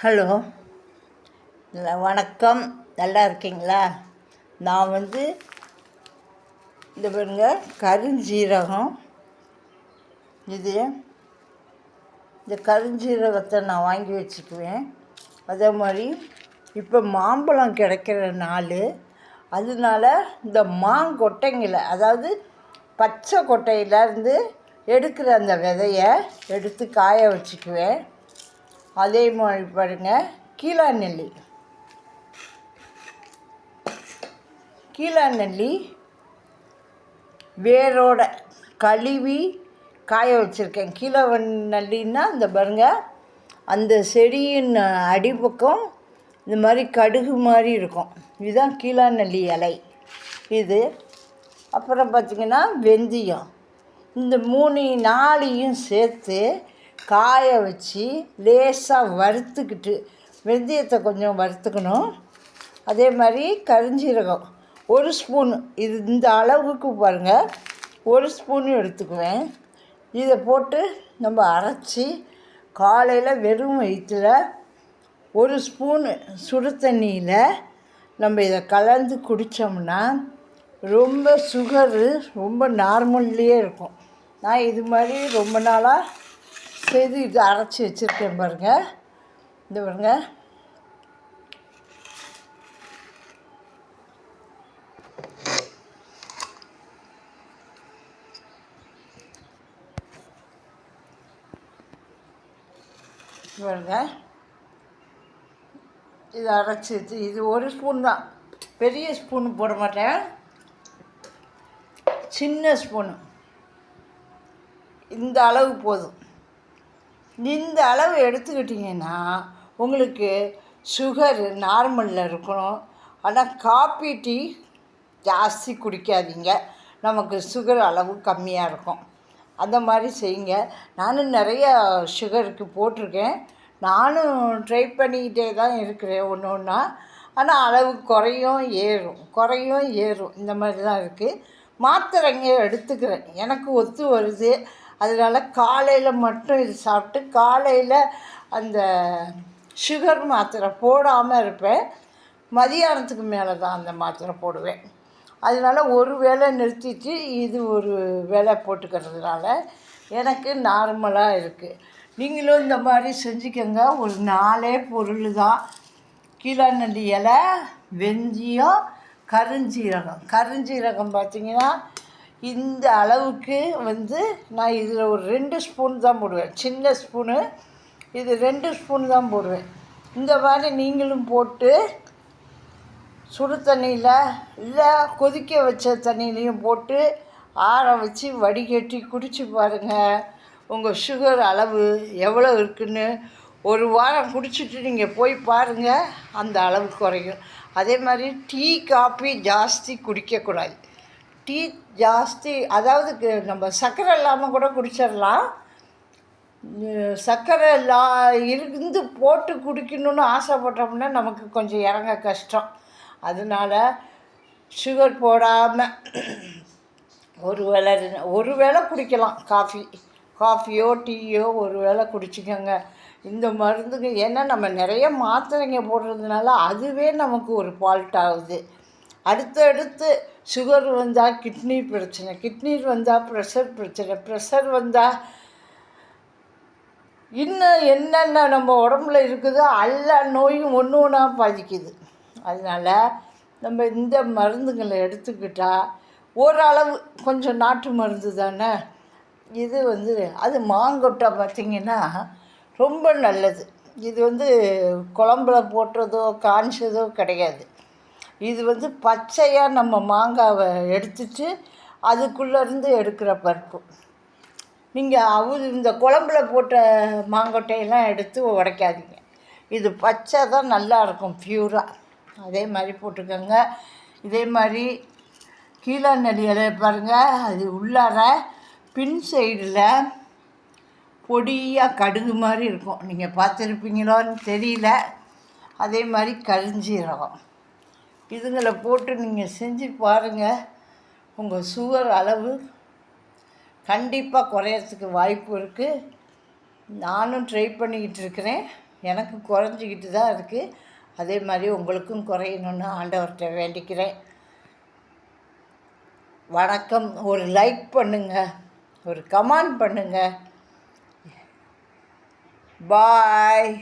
Hello, வணக்கம். நல்லா இருக்கீங்களா? நான் இந்த பாருங்க, கருஞ்சீரகம். இந்த கருஞ்சீரகத்தை நான் வாங்கி வச்சுக்குவேன். அதே மாதிரி இப்போ மாம்பழம் கிடைக்கிற நாள், அதனால இந்த மாங்கொட்டைங்களை, அதாவது பச்சை கொட்டையிலேருந்து எடுக்கிற அந்த விதையை எடுத்து காய வச்சுக்குவேன். அதே மாதிரி பாருங்கள், கீழாநெல்லி வேரோட கழுவி காய வச்சுருக்கேன். கீழாநெல்லின்னா இந்த பாருங்கள், அந்த செடியின் அடிப்பக்கம் இந்த மாதிரி கடுகு மாதிரி இருக்கும். இதுதான் கீழாநெல்லி இலை. இது அப்புறம் பார்த்திங்கன்னா வெந்தயம். இந்த 4 சேர்த்து காய வச்சு லேசாக வறுத்துக்கிட்டு, வெந்தயத்தை கொஞ்சம் வறுத்துக்கணும். அதே மாதிரி கருஞ்சீரகம் 1 ஸ்பூனு, இது இந்த அளவுக்கு பாருங்கள், 1 ஸ்பூனு எடுத்துக்குவேன். இதை போட்டு நம்ம அரைச்சி காலையில் வெறும் வயிற்றில் 1 ஸ்பூனு சுடு தண்ணியில் நம்ம இதை கலந்து குடித்தோம்னா ரொம்ப சுகரு ரொம்ப நார்மல்லையே இருக்கும். நான் இது மாதிரி ரொம்ப நாளாக செய்து இது அரைச்சி வச்சுருக்கேன் பாருங்கள். இந்த பாருங்கள், இது அரைச்சி வச்சு, இது 1 ஸ்பூன் தான், பெரிய ஸ்பூனு போட மாட்டேன், சின்ன ஸ்பூனு, இந்த அளவு போதும். இந்த அளவு எடுத்துக்கிட்டிங்கன்னா உங்களுக்கு சுகரு நார்மலில் இருக்கணும். ஆனால் காப்பி டீ ஜாஸ்தி குடிக்காதீங்க, நமக்கு சுகர் அளவு கம்மியாக இருக்கும். அந்த மாதிரி செய்யுங்க. நானும் நிறையா சுகருக்கு போட்டிருக்கேன். நானும் ட்ரை பண்ணிக்கிட்டே தான் இருக்கிறேன் ஒன்று ஒன்றா. ஆனால் அளவு குறையும் ஏறும் இந்த மாதிரி தான் இருக்குது. மாத்திரைங்க எடுத்துக்கிறேன், எனக்கு ஒத்து வருது. அதனால் காலையில் மட்டும் இது சாப்பிட்டு காலையில் அந்த சுகர் மாத்திரை போடாமல் இருப்பேன். மதியானத்துக்கு மேலே தான் அந்த மாத்திரை போடுவேன். அதனால் ஒரு வேளை நிறுத்திட்டு இது ஒரு வேளை போட்டுக்கிறதுனால எனக்கு நார்மலாக இருக்குது. நீங்களும் இந்த மாதிரி செஞ்சுக்கோங்க. ஒரு 4 பொருள் தான்: கீழாநெல்லி இலை, வெந்தயம், கருஞ்சீரகம் பார்த்திங்கன்னா இந்த அளவுக்கு நான் இதில் ஒரு 2 ஸ்பூன் தான் போடுவேன், சின்ன ஸ்பூனு. இது 2 ஸ்பூன் தான் போடுவேன். இந்த மாதிரி நீங்களும் போட்டு சுடு தண்ணியில் இல்லை கொதிக்க வச்ச தண்ணியிலையும் போட்டு ஆற வச்சு வடிகட்டி குடிச்சு பாருங்கள். உங்கள் சுகர் அளவு எவ்வளோ இருக்குன்னு ஒரு வாரம் குடிச்சிட்டு நீங்கள் போய் பாருங்கள், அந்த அளவு குறையும். அதே மாதிரி டீ காப்பி ஜாஸ்தி குடிக்கக்கூடாது. டீ ஜாஸ்தி, அதாவது நம்ம சர்க்கரை இல்லாமல் கூட குடிச்சிடலாம். சர்க்கரை இருந்து போட்டு குடிக்கணும்னு ஆசைப்பட்டோம்னா நமக்கு கொஞ்சம் இறங்க கஷ்டம். அதனால் சுகர் போடாமல் ஒரு வேளை குடிக்கலாம். காஃபியோ டீயோ ஒரு வேளை குடிச்சிக்கோங்க. இந்த மருந்துங்க, ஏன்னா நம்ம நிறைய மாத்திரைங்க போடுறதுனால அதுவே நமக்கு ஒரு ஃபால்ட் ஆகுது. அடுத்தடுத்து சுகர் வந்தால் கிட்னி பிரச்சனை, கிட்னி வந்தால் ப்ரெஷர் பிரச்சனை, ப்ரெஷர் வந்தால் இன்னும் என்னென்ன நம்ம உடம்புல இருக்குதோ எல்லா நோயும் ஒன்று ஒன்றா பாதிக்குது. அதனால் நம்ம இந்த மருந்துங்களை எடுத்துக்கிட்டால் ஓரளவு கொஞ்சம் நாட்டு மருந்து தானே இது. அது மாங்கொட்டை பார்த்திங்கன்னா ரொம்ப நல்லது. இது குழம்புல போட்டதோ காய்ச்சதோ கிடையாது. இது பச்சையாக நம்ம மாங்காவை எடுத்துட்டு அதுக்குள்ளேருந்து எடுக்கிற பருப்பு. நீங்கள் இந்த குழம்புல போட்ட மாங்கொட்டையெல்லாம் எடுத்து உடைக்காதீங்க. இது பச்சை தான் நல்லாயிருக்கும், ப்யூராக. அதே மாதிரி போட்டுக்கோங்க. இதே மாதிரி கீழாநெல்லி இலையை பாருங்கள், அது உள்ளார பின் சைடில் பொடியாக கடுகு மாதிரி இருக்கும். நீங்கள் பார்த்துருப்பீங்களோன்னு தெரியல. அதே மாதிரி கருஞ்சீரகம், இதுங்களை போட்டு நீங்கள் செஞ்சு பாருங்கள். உங்கள் சுகர் அளவு கண்டிப்பாக குறையறதுக்கு வாய்ப்பு இருக்குது. நானும் ட்ரை பண்ணிக்கிட்டு இருக்கிறேன். எனக்கு குறைஞ்சிக்கிட்டு தான் இருக்குது. அதே மாதிரி உங்களுக்கும் குறையணுன்னு ஆண்டவர்கிட்ட வேண்டிக்கிறேன். வணக்கம். ஒரு லைக் பண்ணுங்கள், ஒரு கமெண்ட் பண்ணுங்கள். பாய்.